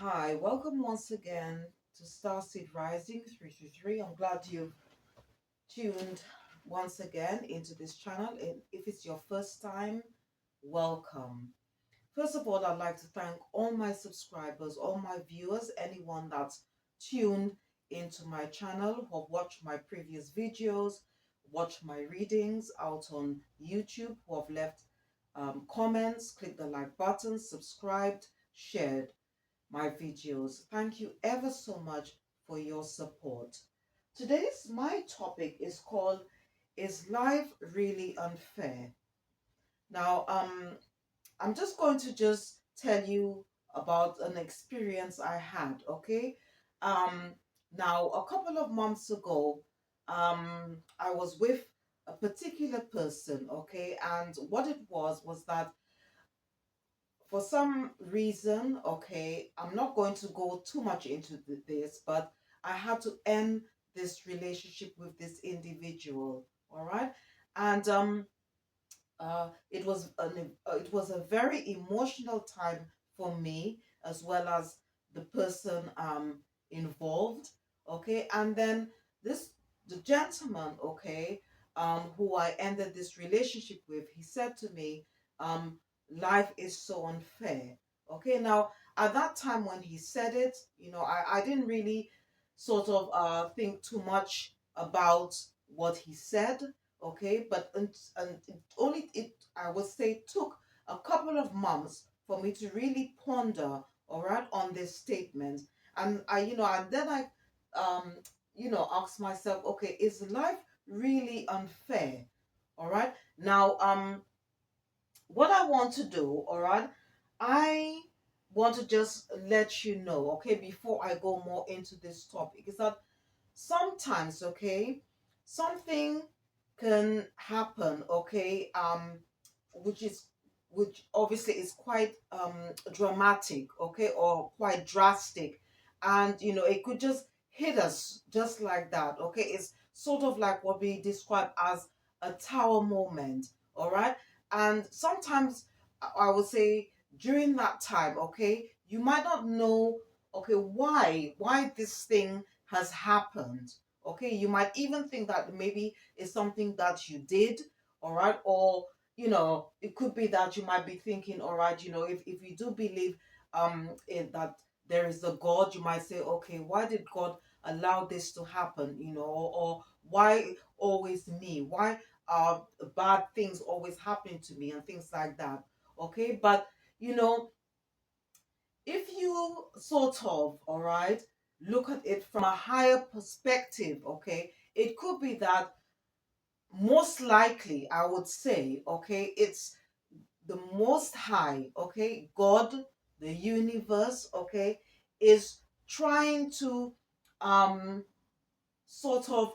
Hi, welcome once again to Starseed Rising 333. I'm glad you've tuned once again into this channel. And if it's your first time, welcome. First of all, I'd like to thank all my subscribers, all my viewers, anyone that's tuned into my channel, who have watched my previous videos, watched my readings out on YouTube, who have left comments, clicked the like button, subscribed, shared my videos. Thank you ever so much for your support. Today's my topic is called Is Life Really Unfair? Now, I'm just going to just tell you about an experience I had, okay? Um, Now, a couple of months ago, I was with a particular person, okay? And what it was that for some reason, okay, I'm not going to go too much into this, but I had to end this relationship with this individual, all right? And it was a very emotional time for me as well as the person involved, okay? And then this the gentleman, okay, who I ended this relationship with, he said to me, um, life is so unfair. Okay, now at that time when he said it, I didn't really sort of think too much about what he said, okay, but and it only it I would say took a couple of months for me to really ponder, all right, on this statement. And and then I um asked myself, okay, is life really unfair? All right, now what I want to do, all right, I want to just let you know, okay, before I go more into this topic, is that sometimes, okay, something can happen, okay, which is which obviously is quite dramatic, okay, or quite drastic, and it could just hit us just like that, okay. It's sort of like what we describe as a tower moment, all right. And sometimes I would say during that time, okay, you might not know, okay, why this thing has happened. Okay, you might even think that maybe it's something that you did, all right, or it could be that you might be thinking, all right, if you do believe in that there is a God, you might say, okay, why did God allow this to happen, or why always me? Why are bad things always happening to me and things like that? Okay, but you know if you sort of, all right, look at it from a higher perspective, okay, it could be that most likely, I would say, okay, it's the most high, okay, God, the universe, okay, is trying to um sort of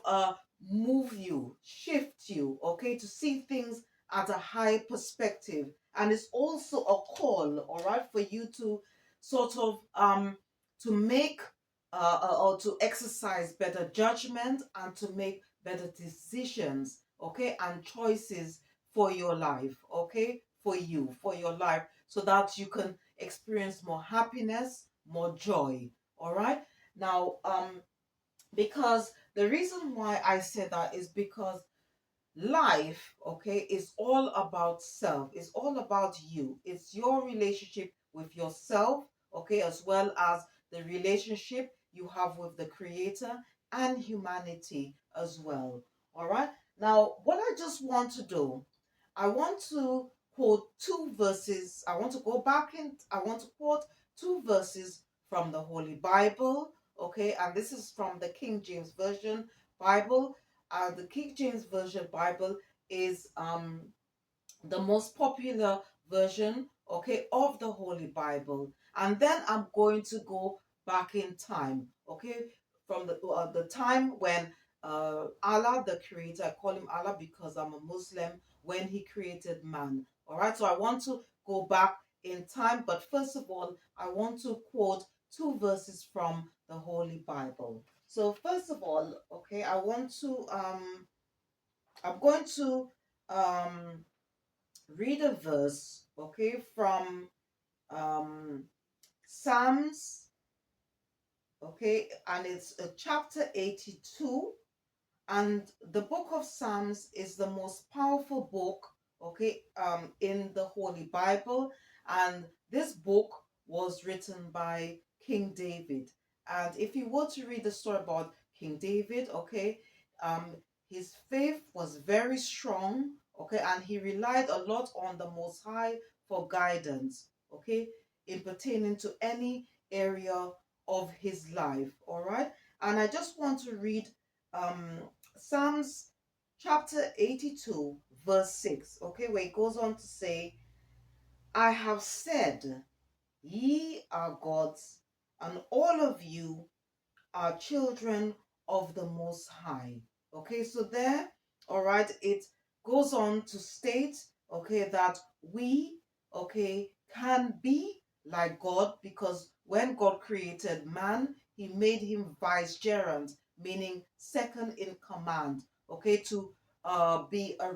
move you, shift you, okay, to see things at a high perspective. And it's also a call, all right, for you to sort of to make or to exercise better judgment and to make better decisions, okay, and choices for your life, okay, for your life, so that you can experience more happiness, more joy, all right. Now because the reason why I say that is because life, okay, is all about self. It's all about you. It's your relationship with yourself, okay, as well as the relationship you have with the Creator and humanity as well. All right. Now, what I just want to do, I want to quote two verses. I want to go back and I want to quote two verses from the Holy Bible, okay, and this is from the King James Version Bible. The King James Version Bible is the most popular version, okay, of the Holy Bible. And then I'm going to go back in time, okay, from the time when Allah, the Creator, I call him Allah because I'm a Muslim, when He created man. All right, so I want to go back in time, but first of all, I want to quote two verses from the Holy Bible. So first of all, okay, I'm going to um read a verse, okay, from um Psalms. okay, and it's chapter 82. And the book of Psalms is the most powerful book, okay, in the Holy Bible. And this book was written by King David. And if you were to read the story about King David, okay, um, his faith was very strong, okay, and he relied a lot on the Most High for guidance, okay, in pertaining to any area of his life, all right. And I just want to read um Psalms chapter 82, verse 6, okay, where it goes on to say, I have said, ye are gods, and all of you are children of the Most High. Okay, so there, all right, it goes on to state, okay, that we, okay, can be like God because when God created man, he made him vicegerent, meaning second in command, okay, to be a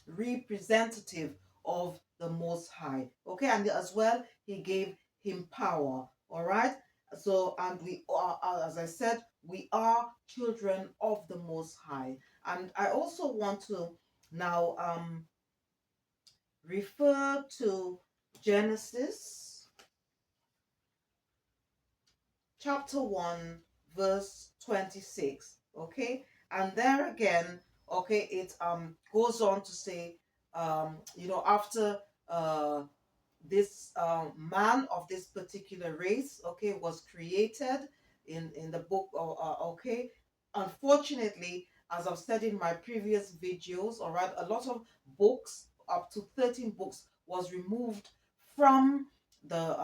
representative of the Most High, okay, and as well, he gave him power, all right. So, and we are, as I said, we are children of the Most High. And I also want to now refer to Genesis chapter 1, verse 26. Okay, and there again, okay, it goes on to say, after this man of this particular race, okay, was created in the book. Okay, unfortunately, as I've said in my previous videos, all right, a lot of books, up to 13 books, was removed from the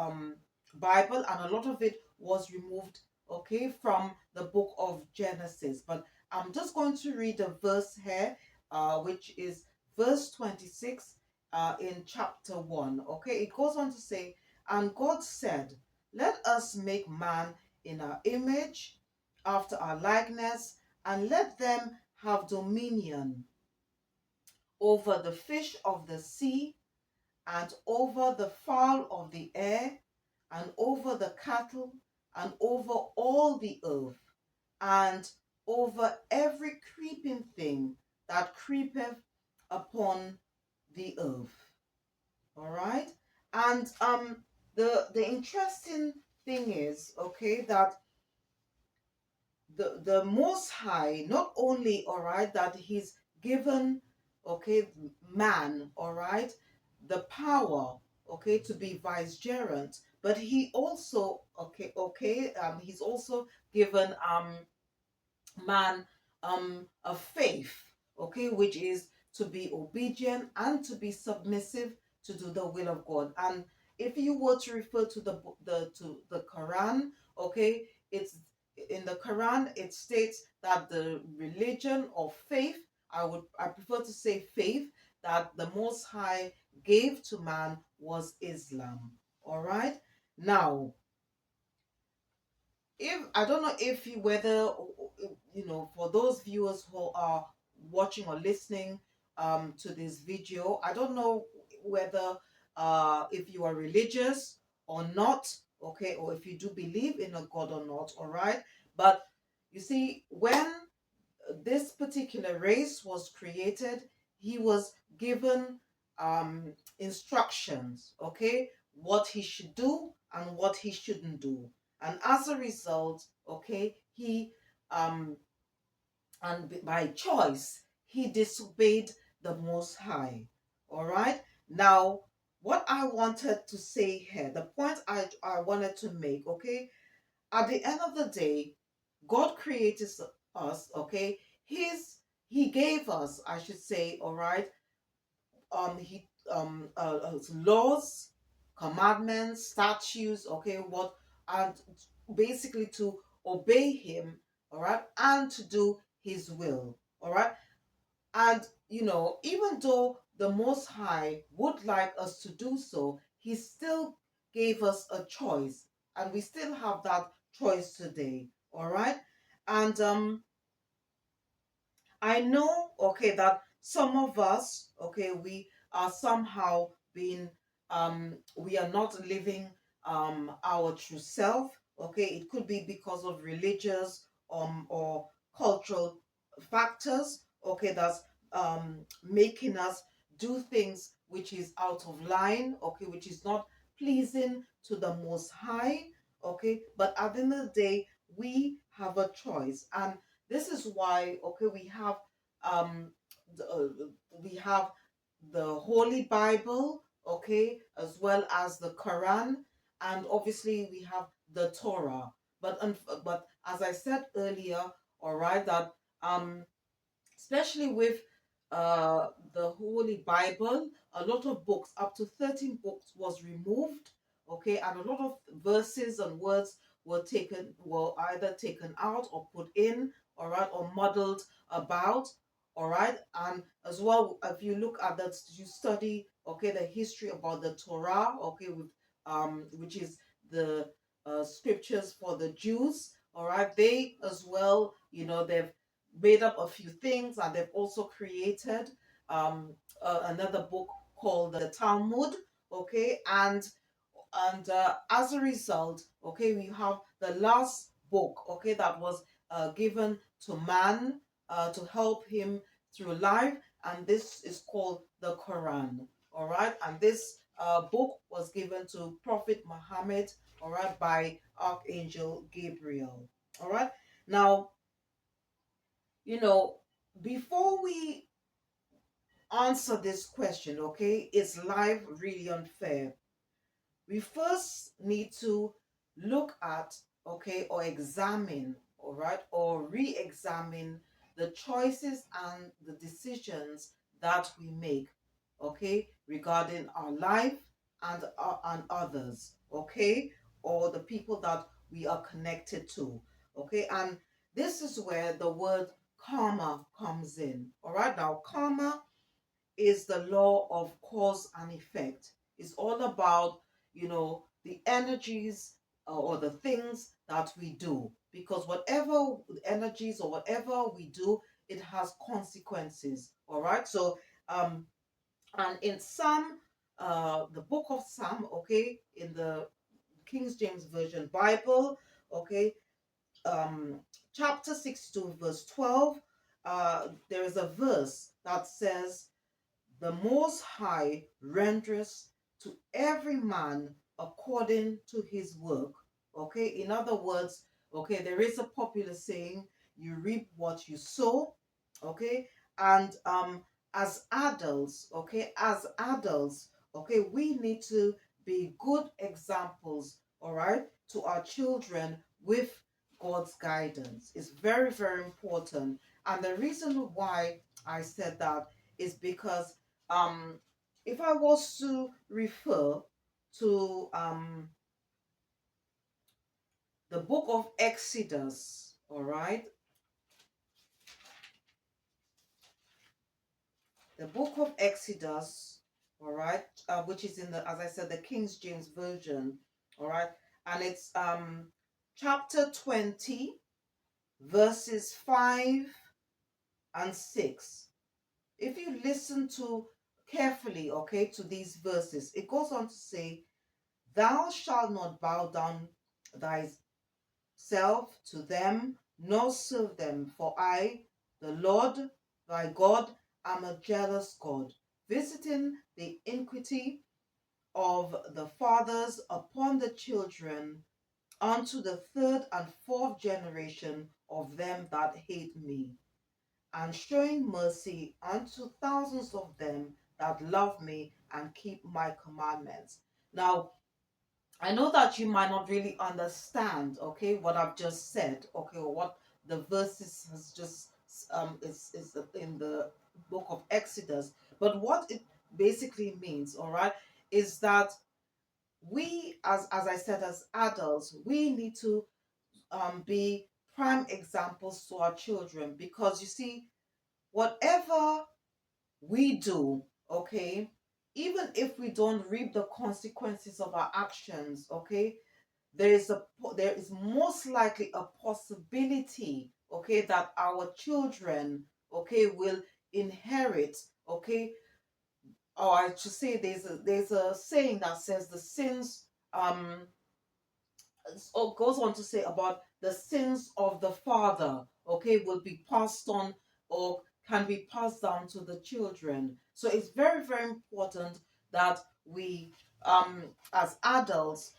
Bible, and a lot of it was removed, okay, from the book of Genesis. But I'm just going to read a verse here, which is verse 26 in chapter 1. Okay, it goes on to say, and God said, let us make man in our image, after our likeness, and let them have dominion over the fish of the sea, and over the fowl of the air, and over the cattle, and over all the earth, and over every creeping thing that creepeth upon the earth. All right. And the interesting thing is, okay, that the Most High, not only, all right, that he's given, okay, man, all right, the power, okay, to be vicegerent, but he also, he's also given man a faith, okay, which is to be obedient and to be submissive to do the will of God. And if you were to refer to the Quran, okay, it's in the Quran, it states that the religion of faith, I prefer to say faith, that the Most High gave to man was Islam. All right. Now, if I don't know if you whether for those viewers who are watching or listening to this video, I don't know whether if you are religious or not, okay, or if you do believe in a God or not, all right. But you see, when this particular race was created, he was given instructions, okay, what he should do and what he shouldn't do. And as a result, okay, he and by choice, he disobeyed the Most High. All right. Now, what I wanted to say here, the point I wanted to make, okay, at the end of the day, God created us, okay? He gave us, I should say, all right, he laws, commandments, statutes, okay, what and basically to obey him, all right, and to do his will, all right. And even though the Most High would like us to do so, he still gave us a choice, and we still have that choice today, all right. And I know, okay, that some of us, okay, we are somehow being, we are not living our true self, Okay, it could be because of religious or cultural factors. Okay, that's making us do things which is out of line. Okay, which is not pleasing to the Most High. Okay, but at the end of the day, we have a choice, and this is why, okay, um we have the Holy Bible, okay, as well as the Quran, and obviously we have the Torah. But as I said earlier, all right, that um especially with the Holy Bible, a lot of books, up to 13 books, was removed. Okay, and a lot of verses and words were either taken out or put in, all right, or modeled about, all right. And as well, if you look at that, you study, okay, the history about the Torah, okay, with which is the scriptures for the Jews, all right. They as well, they've made up a few things, and they've also created another book called the Talmud. Okay, and as a result, okay, we have the last book, okay, that was given to man to help him through life, and this is called the Quran. All right, and this book was given to Prophet Muhammad, all right, by Archangel Gabriel. All right, now, you know, before we answer this question, okay, is life really unfair? We first need to look at, okay, or examine, all right, or re examine the choices and the decisions that we make, okay, regarding our life and others, okay, or the people that we are connected to, okay. And this is where the word karma comes in, all right. Now, karma is the law of cause and effect. It's all about, the energies or the things that we do. Because whatever energies or whatever we do, it has consequences. All right. So, and in Psalm, the book of Psalm, okay, in the King James Version Bible, okay, um, chapter 62, verse 12, there is a verse that says, the Most High rendereth to every man according to his work. Okay, in other words, okay, there is a popular saying, you reap what you sow. Okay, and as adults, okay, we need to be good examples, all right, to our children with God's guidance. It's very, very important. And the reason why I said that is because um, if I was to refer to the book of Exodus, all right, the book of Exodus, all right, which is in the, as I said, the King James Version, all right, and it's chapter 20, verses 5 and 6. If you listen to carefully, okay, to these verses, it goes on to say, thou shalt not bow down thyself to them, nor serve them, for I, the Lord thy God, am a jealous God, visiting the iniquity of the fathers upon the children, unto the third and fourth generation of them that hate me, and showing mercy unto thousands of them that love me and keep my commandments. Now, I know that you might not really understand, okay, what I've just said, okay, or what the verses has just is in the book of Exodus, but what it basically means, all right, is that we, as I said, as adults, we need to be prime examples to our children, because you see, whatever we do, okay, even if we don't reap the consequences of our actions, okay, there is most likely a possibility, okay, that our children, okay, will inherit, okay, or I should say, there's a saying that says the sins, um or goes on to say about the sins of the father, okay, will be passed on or can be passed down to the children. So it's very, very important that we, as adults,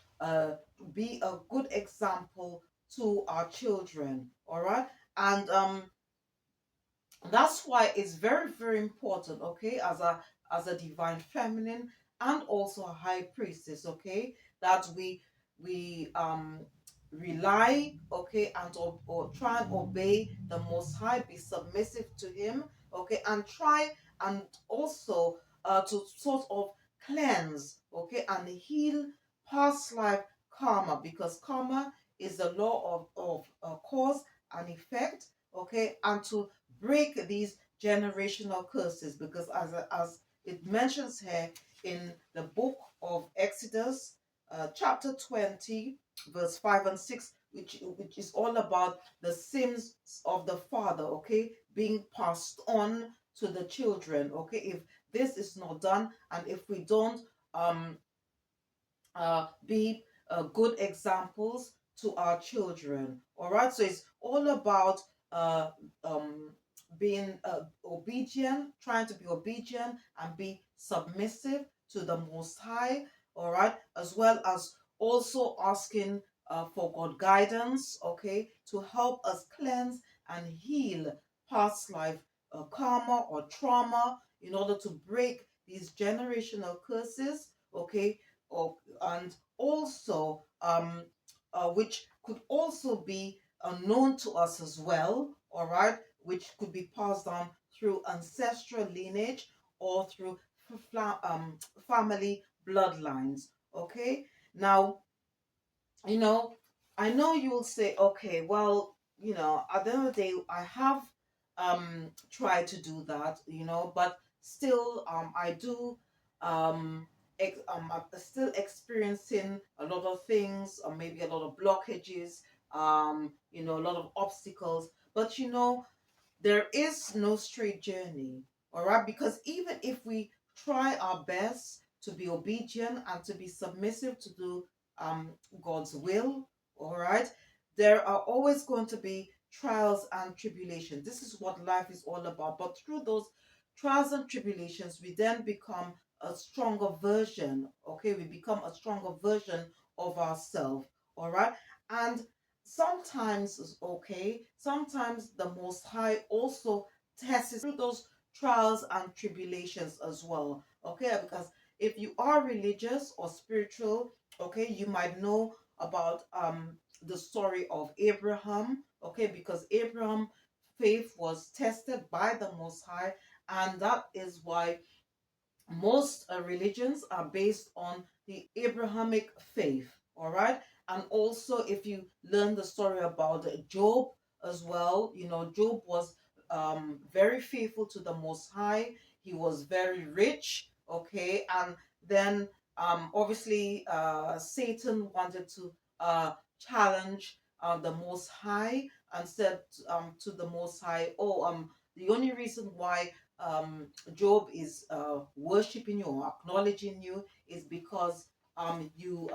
be a good example to our children. All right. And that's why it's very, very important, okay, as a divine feminine and also a high priestess, okay, that we rely, okay, and or try and obey the most high, be submissive to him, okay, and try and also to sort of cleanse, okay, and heal past life karma, because karma is the law of cause and effect, okay, and to break these generational curses, because as it mentions here in the book of Exodus, chapter 20, verse 5 and 6, which is all about the sins of the father, okay, being passed on to the children, okay. If this is not done, and if we don't be good examples to our children. All right, so it's all about uh, um, being obedient, trying to be obedient and be submissive to the Most High. All right, as well as also asking for God guidance, okay, to help us cleanse and heal past life karma or trauma in order to break these generational curses, okay, or and also which could also be known to us as well, all right, which could be passed down through ancestral lineage or through family bloodlines, okay. Now, you know, I know you will say, okay, well, at the end of the day, I have tried to do that, but still, I do I'm still experiencing a lot of things, or maybe a lot of blockages, a lot of obstacles. But there is no straight journey, all right? Because even if we try our best to be obedient and to be submissive to do um, God's will, all right, there are always going to be trials and tribulations. This is what life is all about. But through those trials and tribulations, we then become a stronger version, okay? We become a stronger version of ourselves, all right? And sometimes, okay, sometimes the Most High also tests through those trials and tribulations as well, okay, because if you are religious or spiritual, okay, you might know about the story of Abraham, okay, because Abraham faith was tested by the Most High, and that is why most religions are based on the Abrahamic faith, all right? And also, if you learn the story about Job as well, Job was very faithful to the Most High. He was very rich, okay? And then, obviously, Satan wanted to challenge the Most High and said to the Most High, oh, the only reason why Job is worshiping you or acknowledging you is because you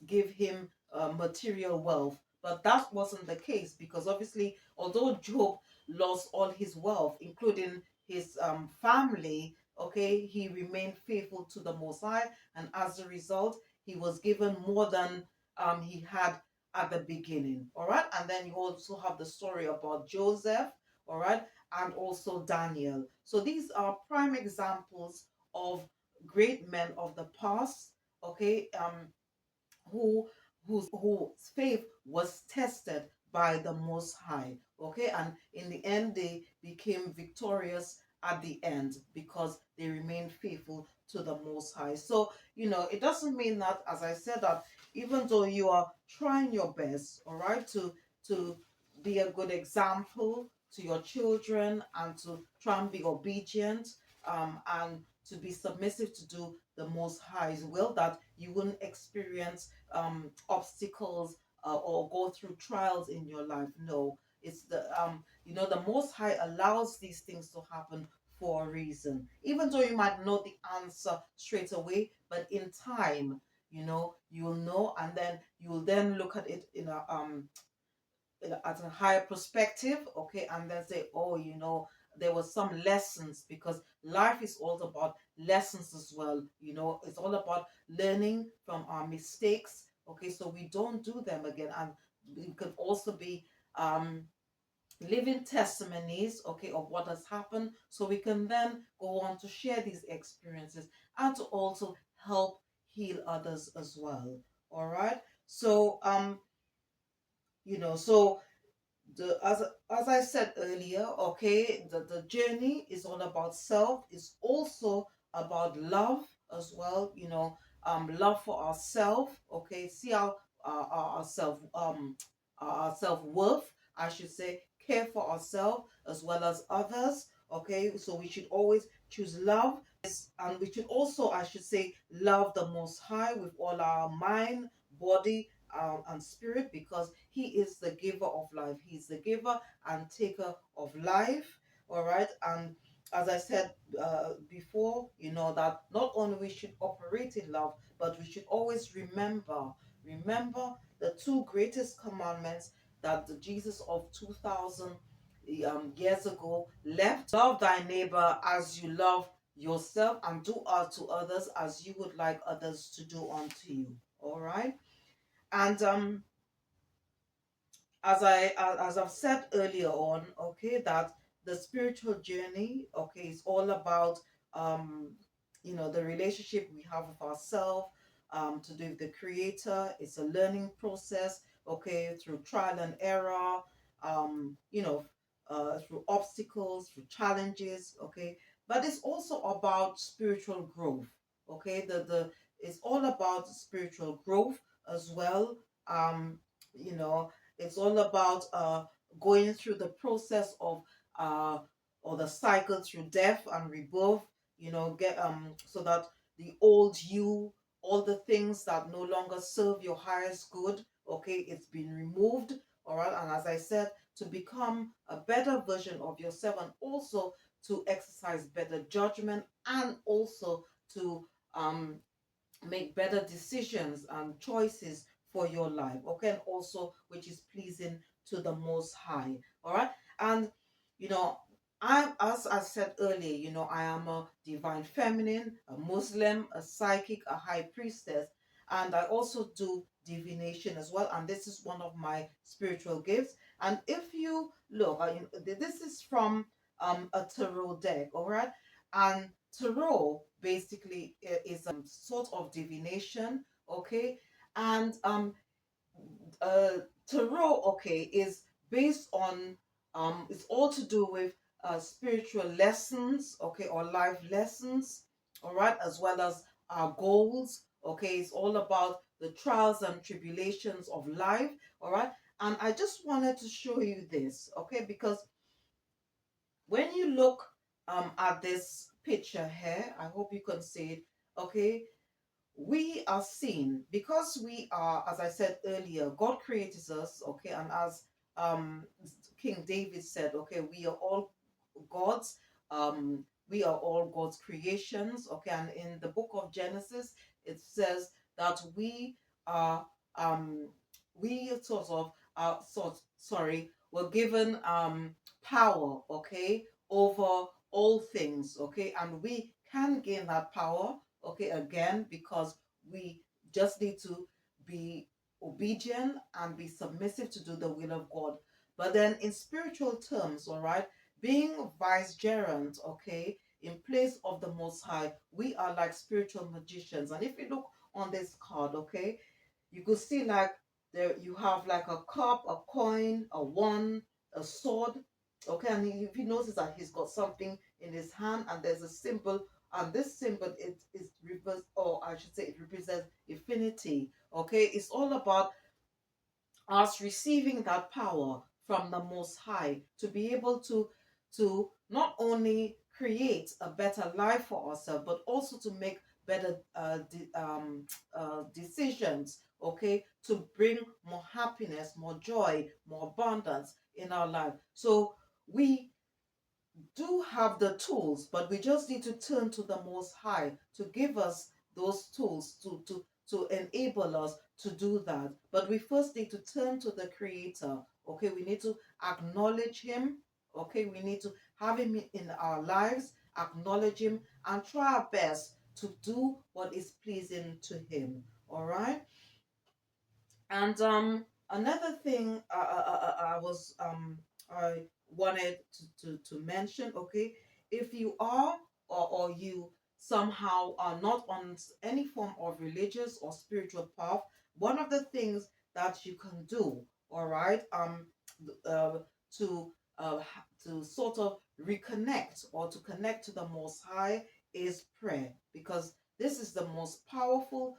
give him material wealth. But that wasn't the case, because obviously, although Job lost all his wealth, including his family, okay, he remained faithful to the Most High, and as a result, he was given more than he had at the beginning. All right, and then you also have the story about Joseph. All right, and also Daniel. So these are prime examples of great men of the past, okay, who whose faith was tested by the Most High, okay, and in the end they became victorious at the end because they remained faithful to the Most High. So it doesn't mean that, as I said, that even though you are trying your best, all right, to be a good example to your children and to try and be obedient, and to be submissive to do the Most High's will, that you wouldn't experience obstacles or go through trials in your life. No, it's the Most High allows these things to happen for a reason. Even though you might know the answer straight away, but in time, you will know, and then you will then look at it at a higher perspective, okay, and then say, oh, there was some lessons, because life is all about lessons as well. It's all about learning from our mistakes, okay, so we don't do them again. And we can also be um living testimonies, okay, of what has happened, so we can then go on to share these experiences and to also help heal others as well. All right. So so the as I said earlier, okay, the journey is all about self. It's also about love as well. Love for ourself. Okay, see our self our self worth, I should say. Care for ourselves as well as others. Okay, so we should always choose love, and we should also, I should say, love the Most High with all our mind, body, and spirit, because he is the giver of life. He's the giver and taker of life. All right. And as I said before, that not only we should operate in love, but we should always remember the two greatest commandments that the Jesus of 2000 years ago left. Love thy neighbor as you love yourself, and do unto others as you would like others to do unto you. All right. And as I've said earlier on, okay, that the spiritual journey, okay, is all about the relationship we have with ourselves, to do with the Creator. It's a learning process, okay, through trial and error, through obstacles, through challenges, okay. But it's also about spiritual growth, okay. The It's all about spiritual growth as well. You know it's all about going through the process of uh, or the cycle through death and rebirth. Get so that the old you, all the things that no longer serve your highest good, okay, it's been removed. All right, and as I said, to become a better version of yourself, and also to exercise better judgment, and also to make better decisions and choices for your life, okay, and also which is pleasing to the Most High. All right. And you know as I said earlier, I am a divine feminine, a Muslim, a psychic, a high priestess, and I also do divination as well, and this is one of my spiritual gifts. And if you look, this is from a tarot deck. All right. And tarot basically is sort of divination, okay, and tarot, okay, is based on it's all to do with spiritual lessons, okay, or life lessons, all right, as well as our goals, okay. It's all about the trials and tribulations of life, all right. And I just wanted to show you this, okay, because when you look at this picture here, I hope you can see it, okay. We are seen because we are, as I said earlier, God created us, okay, and as um King David said, okay, we are all God's, we are all God's creations, okay. And in the book of Genesis, it says that are um we sort of sorry, were given power, okay, over all things, okay, and we can gain that power, okay, again, because we just need to be obedient and be submissive to do the will of God. But then in spiritual terms, all right, being vicegerent, okay, in place of the Most High, we are like spiritual magicians. And if you look on this card, okay, you could see like there you have like a cup, a coin, a wand, a sword, okay. And if you notice that he's got something in his hand, and there's a symbol, and this symbol it is reverse, or I should say it represents infinity, okay. It's all about us receiving that power from the Most High to be able to not only create a better life for ourselves, but also to make better decisions, okay, to bring more happiness, more joy, more abundance in our life. So we do have the tools, but we just need to turn to the Most High to give us those tools to enable us to do that. But we first need to turn to the Creator. Okay, we need to acknowledge Him. Okay, we need to have Him in our lives, acknowledge Him, and try our best to do what is pleasing to Him. All right. And another thing I wanted to mention, okay, if you are, or you somehow are not on any form of religious or spiritual path, one of the things that you can do, all right, uh, to to sort of reconnect or to connect to the Most High is prayer, because this is the most powerful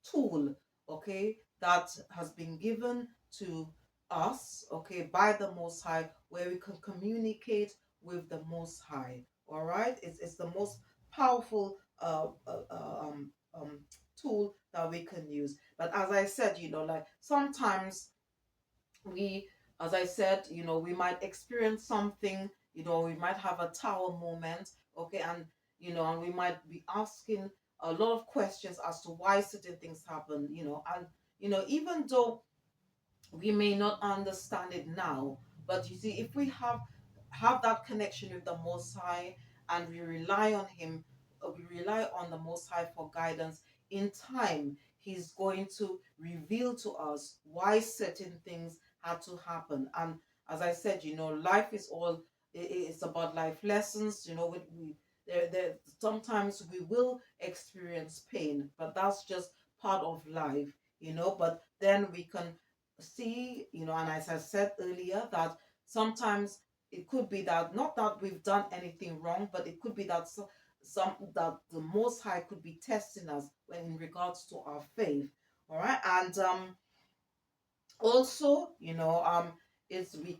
tool, okay, that has been given to us, okay, by the Most High, where we can communicate with the Most High. All right, it's the most powerful tool that we can use. But as I said, like sometimes we, as I said, we might experience something, we might have a tower moment, okay, and and we might be asking a lot of questions as to why certain things happen, and even though we may not understand it now, but you see, if we have that connection with the Most High, and we rely on Him, we rely on the Most High for guidance, in time He's going to reveal to us why certain things had to happen. And as I said, life is all, it's about life lessons. We there sometimes we will experience pain, but that's just part of life. But then we can see, and as I said earlier, that sometimes it could be that, not that we've done anything wrong, but it could be that some that the Most High could be testing us when in regards to our faith. All right, and also, is we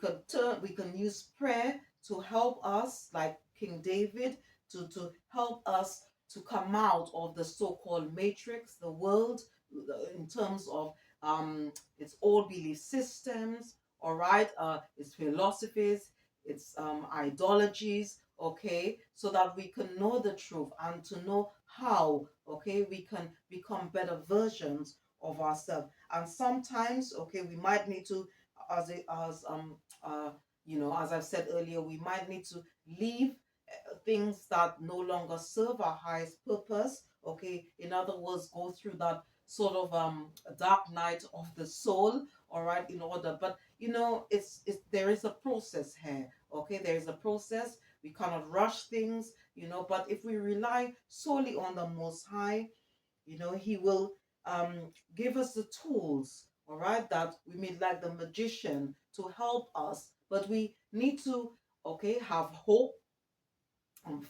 can use prayer to help us, like King David, to help us to come out of the so-called matrix, the world, in terms of its old belief systems, all right, its philosophies, its ideologies, okay, so that we can know the truth, and to know how, okay, we can become better versions of ourselves. And sometimes, okay, we might need to, as a, as as I've said earlier, we might need to leave things that no longer serve our highest purpose, okay, in other words, go through that sort of dark night of the soul, all right, in order. But it's there is a process here, okay, there is a process. We cannot rush things, but if we rely solely on the Most High, He will give us the tools, all right, that we need, like the magician, to help us. But we need to, okay, have hope,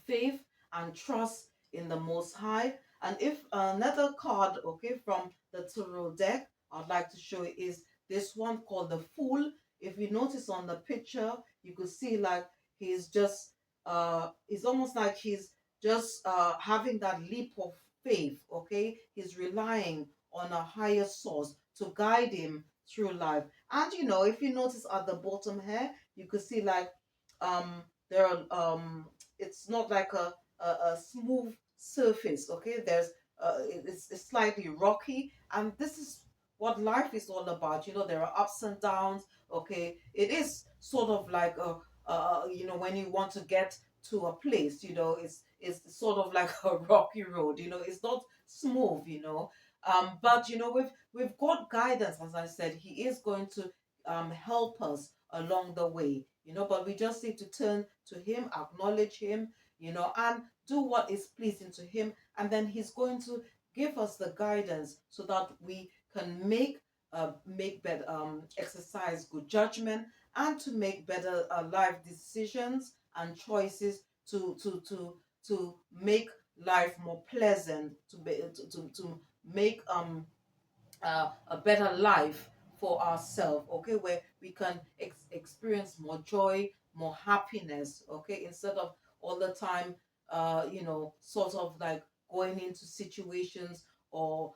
faith, and trust in the Most High. And if another card, okay, from the tarot deck I'd like to show you is this one called the Fool. If you notice on the picture, you could see like he's just it's almost like he's just having that leap of faith, okay? He's relying on a higher source to guide him through life. And if you notice at the bottom here, you could see like there are it's not like a smooth surface, okay, it's slightly rocky, and this is what life is all about. There are ups and downs, okay. It is sort of like when you want to get to a place, it's sort of like a rocky road, it's not smooth, but with God guidance, as I said, He is going to help us along the way, but we just need to turn to Him, acknowledge Him, and do what is pleasing to Him, and then He's going to give us the guidance so that we can make better, exercise good judgment, and to make better life decisions and choices to make life more pleasant, to make a better life for ourselves, okay, where we can experience more joy, more happiness, okay, instead of all the time sort of like going into situations, or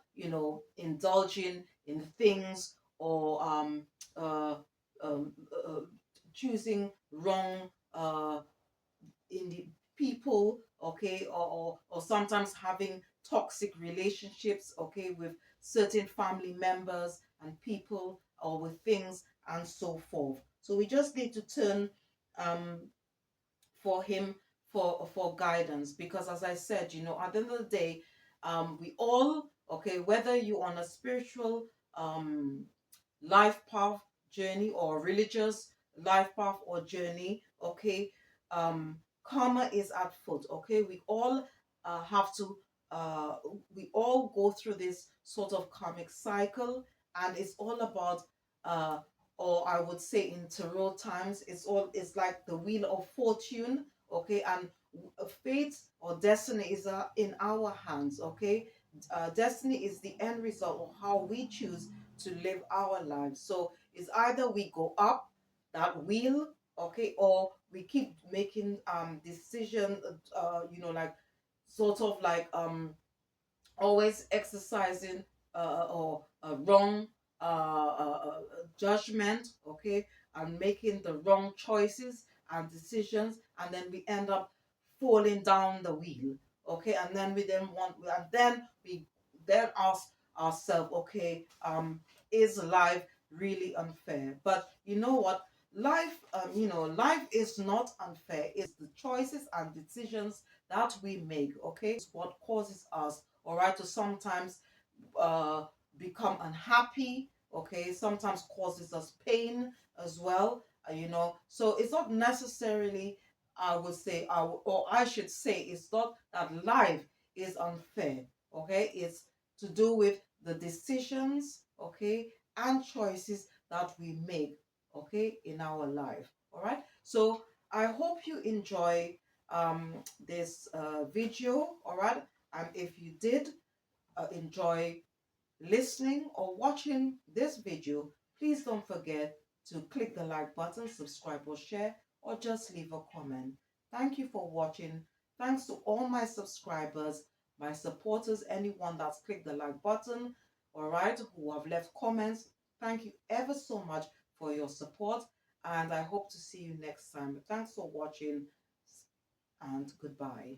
indulging in things, or uh, um, uh, choosing wrong in the people, okay, or sometimes having toxic relationships, okay, with certain family members and people, or with things and so forth. So we just need to turn um, for him for guidance, because as I said, at the end of the day, we all, okay, whether you're on a spiritual um life path journey or religious life path or journey, okay, karma is at foot, okay. We all have to uh we all go through this sort of karmic cycle, and it's all about uh or I would say in tarot times, it's like the wheel of fortune, okay, and fate or destiny is in our hands, okay. Destiny is the end result of how we choose to live our lives. So it's either we go up that wheel, okay, or we keep making decision, like sort of like always exercising or wrong judgment, okay, and making the wrong choices and decisions, and then we end up falling down the wheel, okay, and then we then ask ourselves, okay, is life really unfair? But you know what? Life is not unfair. It's the choices and decisions that we make, okay, is what causes us, all right, to sometimes uh, become unhappy, okay, sometimes causes us pain as well, so it's not necessarily, I would say, or I should say, it's not that life is unfair, okay, it's to do with the decisions, okay, and choices that we make, okay, in our life, all right. So I hope you enjoy this video, all right, and if you did enjoy listening or watching this video, please don't forget to click the like button, subscribe or share, or just leave a comment. Thank you for watching. Thanks to all my subscribers, my supporters, anyone that's clicked the like button, all right, who have left comments. Thank you ever so much for your support, and I hope to see you next time. Thanks for watching, and goodbye.